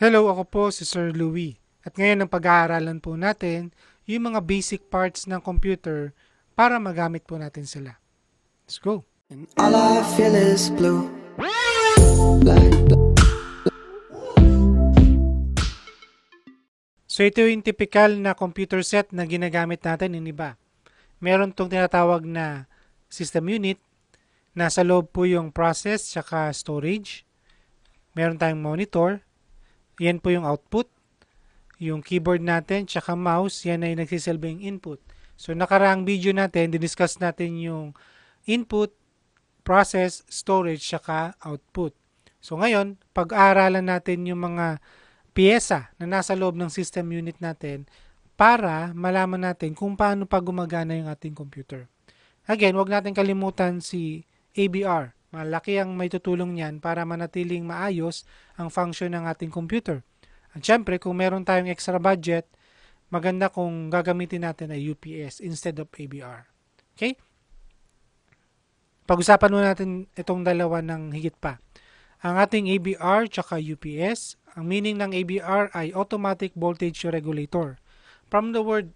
Hello, ako po si Sir Louie. At ngayon ang pag-aaralan po natin yung mga basic parts ng computer para magamit po natin sila. Let's go! And all I feel is blue. Black. So ito yung typical na computer set na ginagamit natin yung iba. Meron tong tinatawag na system unit. Nasa loob po yung process tsaka storage. Meron tayong monitor. Yan po yung output. Yung keyboard natin tsaka mouse, yan ay nagsisilbing input. So nakaraang video natin, diniscuss natin yung input, process, storage, tsaka output. So ngayon, pag-aaralan natin yung mga piyesa na nasa loob ng system unit natin para malaman natin kung paano pa gumagana yung ating computer. Again, wag natin kalimutan si ABR. Malaki ang may tutulong niyan para manatiling maayos ang function ng ating computer. At syempre, kung meron tayong extra budget, maganda kung gagamitin natin ay UPS instead of ABR. Okay? Pag-usapan muna natin itong dalawa ng higit pa. Ang ating ABR tsaka UPS, ang meaning ng ABR ay Automatic Voltage Regulator. From the word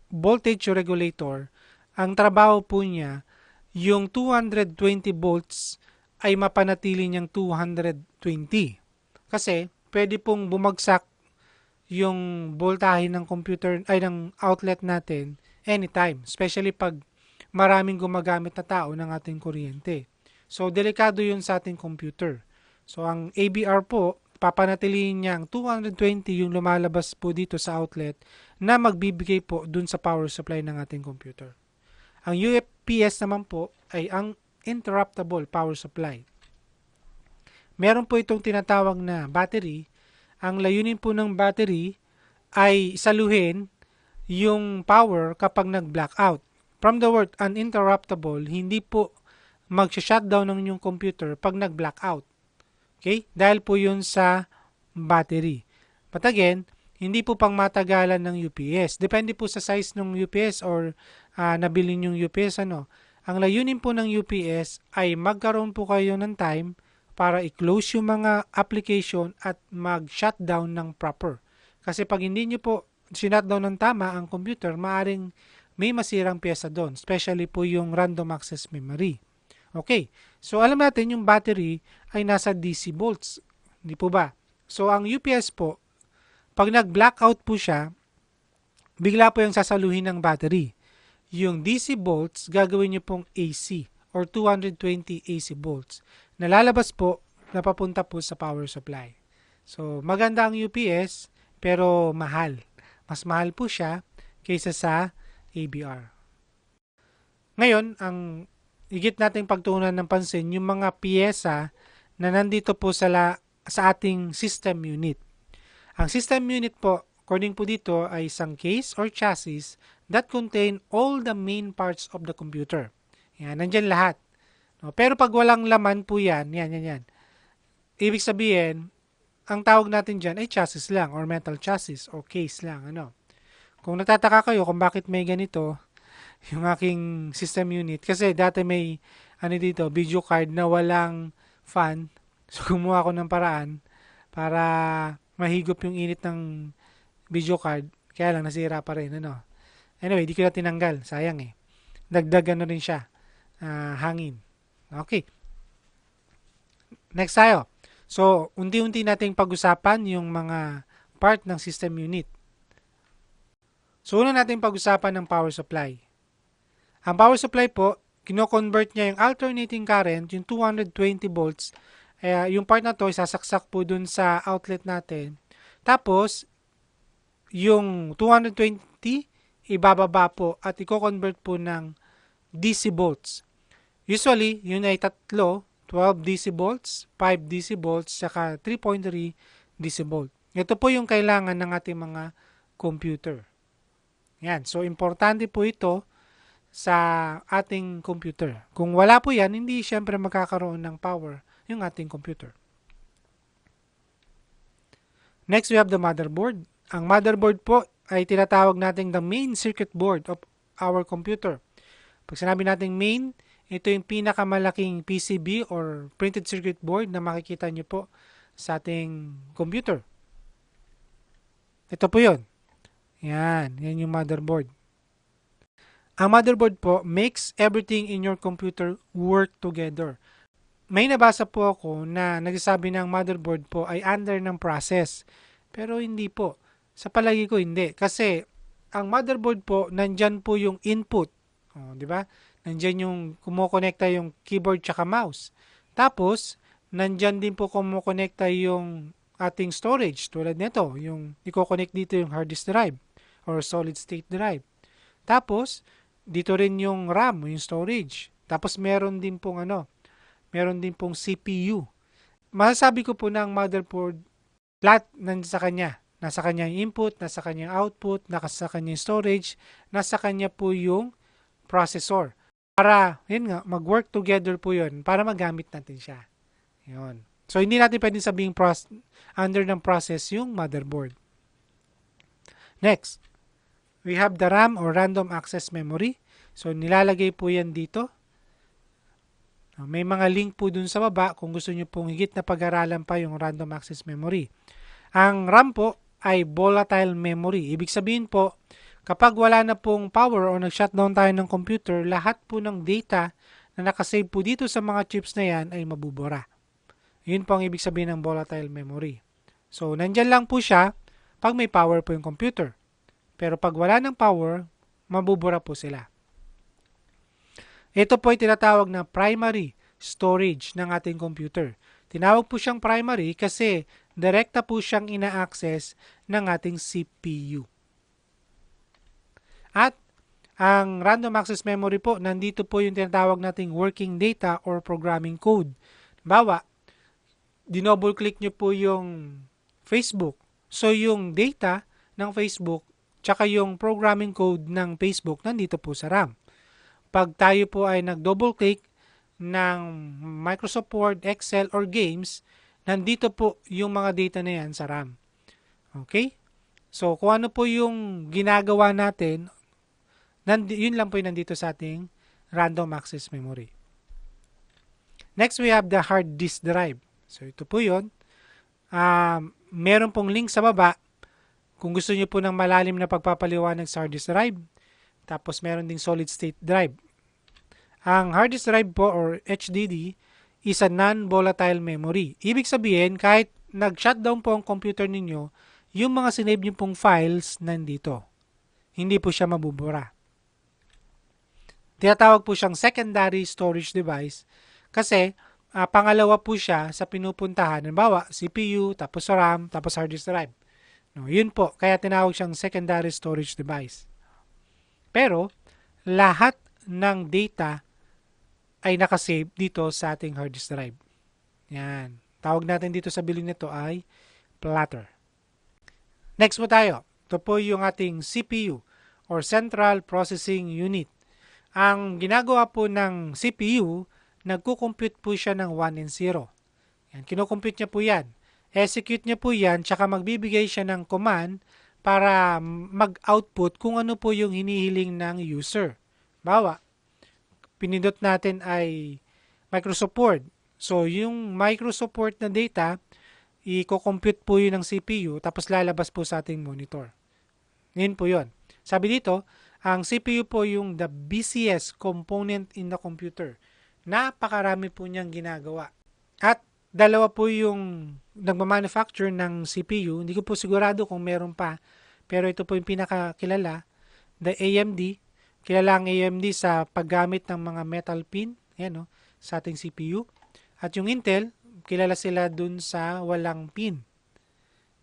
voltage regulator, ang trabaho po niya, yung 220 volts ay mapanatili niyang 220. Kasi, pwede pong bumagsak yung voltahe ng computer ay ng outlet natin anytime, especially pag maraming gumagamit na tao ng ating kuryente. So delikado yun sa ating computer. So ang ABR po, papanatilihin niya ang 220 yung lumalabas po dito sa outlet na magbibigay po dun sa power supply ng ating computer. Ang UPS naman po ay ang interruptible power supply. Meron po itong tinatawag na battery. Ang layunin po ng battery ay saluhin yung power kapag nag-blackout. From the word uninterruptible, hindi po mag-shutdown ng inyong computer pag nag-blackout. Okay? Dahil po yun sa battery. But again, hindi po pang matagalan ng UPS. Depende po sa size ng UPS or nabili yung UPS. Ang layunin po ng UPS ay magkaroon po kayo ng time para i-close yung mga application at mag-shutdown ng proper. Kasi pag hindi nyo po sinutdown ng tama ang computer, maaring may masirang pyesa doon, especially po yung random access memory. Okay, so alam natin yung battery ay nasa DC volts, hindi po ba? So ang UPS po, pag nag-blackout po siya, bigla po yung sasaluhin ng battery. Yung DC volts, gagawin nyo pong AC or 220 AC volts. Nalalabas po, napapunta po sa power supply. So maganda ang UPS, pero mahal. Mas mahal po siya kaysa sa ABR. Ngayon, ang higit nating pagtuunan ng pansin, yung mga piyesa na nandito po sa ating system unit. Ang system unit po, according po dito, ay isang case or chassis that contain all the main parts of the computer. Yan, nandyan lahat. No? Pero pag walang laman po yan. Ibig sabihin, ang tawag natin dyan ay chassis lang or metal chassis or case lang. Kung natataka kayo kung bakit may ganito, yung aking system unit. Kasi dati may dito, video card na walang fan. So gumawa ako ng paraan para mahigop yung init ng video card. Kaya lang nasira pa rin. Anyway, di ko na tinanggal. Sayang eh. Dagdag rin siya. Hangin. Okay. Next tayo. So, unti-unti nating pag-usapan yung mga part ng system unit. So, una nating pag-usapan ng power supply. Ang power supply po, kino-convert niya yung alternating current, yung 220 volts. Yung part na to, isasaksak po dun sa outlet natin. Tapos, yung 220, ibababa po at i-convert po ng DC volts. Usually, yun ay tatlo, 12 DC volts, 5 DC volts, saka 3.3 DC volt. Ito po yung kailangan ng ating mga computer. Yan. So, importante po ito sa ating computer. Kung wala po yan, hindi syempre magkakaroon ng power yung ating computer. Next, we have the motherboard. Ang motherboard po ay tinatawag natin the main circuit board of our computer. Pag sinabi natin main, ito yung pinakamalaking PCB or printed circuit board na makikita nyo po sa ating computer. Ito po yun. Yan yung motherboard. Ang motherboard po makes everything in your computer work together. May nabasa po ako na nagsasabi ng motherboard po ay under ng process. Pero hindi po. Sa palagi ko hindi. Kasi ang motherboard po, nandyan po yung input. Di ba? Nandyan yung kumukonekta yung keyboard tsaka mouse. Tapos, nandyan din po kumukonekta yung ating storage. Tulad nito, yung i-connect dito yung hard disk drive or solid state drive. Tapos, dito rin yung RAM, yung storage. Tapos, meron din pong CPU. Masasabi ko po na ang motherboard, lahat nandiyan sa kanya. Nasa kanya yung input, nasa kanya yung output, nasa kanya yung storage, nasa kanya po yung processor. Para, yun nga, mag-work together po yun para magamit natin siya. Yun. So, hindi natin pwedeng sabing under ng process yung motherboard. Next, we have the RAM or random access memory. So, nilalagay po yan dito. May mga link po dun sa baba kung gusto nyo pong higit na pag-aralan pa yung random access memory. Ang RAM po ay volatile memory. Ibig sabihin po, kapag wala na pong power o nag-shutdown tayo ng computer, lahat po ng data na nakasave po dito sa mga chips na yan ay mabubura. Yun po ang ibig sabihin ng volatile memory. So, nandyan lang po siya pag may power po yung computer. Pero pag wala ng power, mabubura po sila. Ito po ay tinatawag na primary storage ng ating computer. Tinawag po siyang primary kasi direkta po siyang ina-access ng ating CPU. At ang random access memory po, nandito po yung tinatawag nating working data or programming code. Bawa, dinouble click nyo po yung Facebook. So yung data ng Facebook tsaka yung programming code ng Facebook nandito po sa RAM. Pag tayo po ay nag-double click ng Microsoft Word, Excel, or Games, nandito po yung mga data na yan sa RAM. Okay? So, kung ano po yung ginagawa natin, yun lang po yung nandito sa ating random access memory. Next, we have the hard disk drive. So, ito po yun. Meron pong link sa baba kung gusto nyo po ng malalim na pagpapaliwanag sa hard disk drive. Tapos, meron ding solid state drive. Ang hard disk drive po or HDD is a non-volatile memory. Ibig sabihin, kahit nag-shutdown po ang computer ninyo, yung mga sinave nyo pong files nandito. Hindi po siya mabubura. Tinatawag po siyang secondary storage device kasi pangalawa po siya sa pinupuntahan. Halimbawa, CPU, tapos RAM, tapos hard disk drive. No, yun po, kaya tinawag siyang secondary storage device. Pero, lahat ng data ay nakasave dito sa ating hard disk drive. Yan. Tawag natin dito sa bilhin nito ay platter. Next po tayo. Ito po yung ating CPU or Central Processing Unit. Ang ginagawa po ng CPU, nagko-compute po siya ng 1 and 0. Yan. Kino-compute niya po yan. Execute niya po yan, tsaka magbibigay siya ng command para mag-output kung ano po yung hinihiling ng user. Bawa, pinindot natin ay Microsoft Word. So, yung Microsoft Word na data, i-compute po yun ng CPU, tapos lalabas po sa ating monitor. Ngayon po yun. Sabi dito, ang CPU po yung the busiest component in the computer. Napakarami po niyang ginagawa. At dalawa po yung nagmamanufacture ng CPU. Hindi ko po sigurado kung meron pa. Pero ito po yung pinakakilala. The AMD. Kilala ang AMD sa paggamit ng mga metal pin. Yan, no, sa ating CPU. At yung Intel, kilala sila dun sa walang pin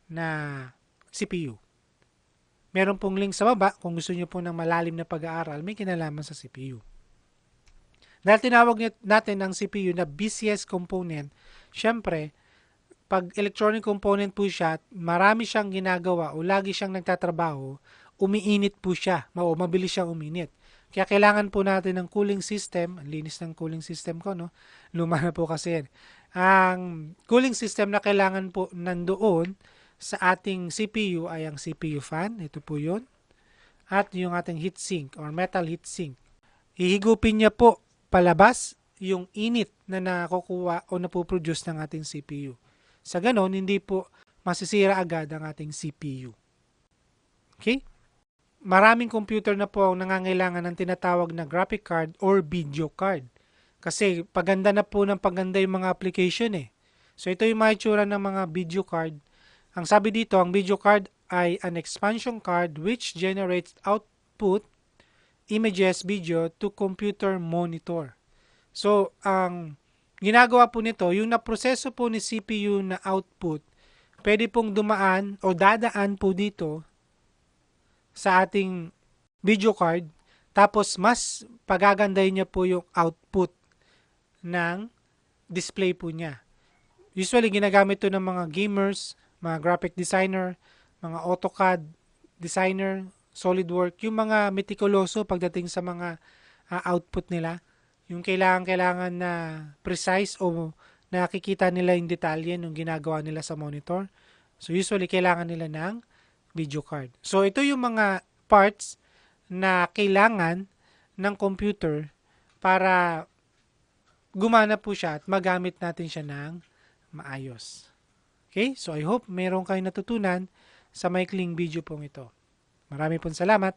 na CPU. Meron pong link sa baba kung gusto nyo po ng malalim na pag-aaral, may kinalaman sa CPU. Dahil tinawag natin ang CPU na busiest component, syempre, pag electronic component po siya, marami siyang ginagawa o lagi siyang nagtatrabaho, umiinit po siya, mabilis siyang uminit. Kaya kailangan po natin ng cooling system, ang linis ng cooling system ko, no? Luma na po kasi yan. Ang cooling system na kailangan po nandoon sa ating CPU ay ang CPU fan, ito po yun. At yung ating heatsink or metal heatsink. Ihigupin niya po palabas yung init na nakukuha o napoproduce ng ating CPU. Sa ganon, hindi po masisira agad ang ating CPU. Okay? Maraming computer na po ang nangangailangan ng tinatawag na graphic card or video card. Kasi paganda na po ng paganda yung mga application eh. So ito yung mga itsura ng mga video card. Ang sabi dito, ang video card ay an expansion card which generates output images video to computer monitor. So ang ginagawa po nito, yung naproseso po ni CPU na output, pwede pong dumaan o dadaan po dito sa ating video card, tapos mas pagagandahin niya po yung output ng display po niya. Usually, ginagamit to ng mga gamers, mga graphic designer, mga AutoCAD designer, SolidWorks, yung mga metikuloso pagdating sa mga output nila. Yung kailangan na precise o nakikita nila yung detalye nung ginagawa nila sa monitor. So, usually, kailangan nila ng video card. So, ito yung mga parts na kailangan ng computer para gumana po siya at magamit natin siya ng maayos. Okay? So, I hope meron kayong natutunan sa maikling video pong ito. Marami pong salamat.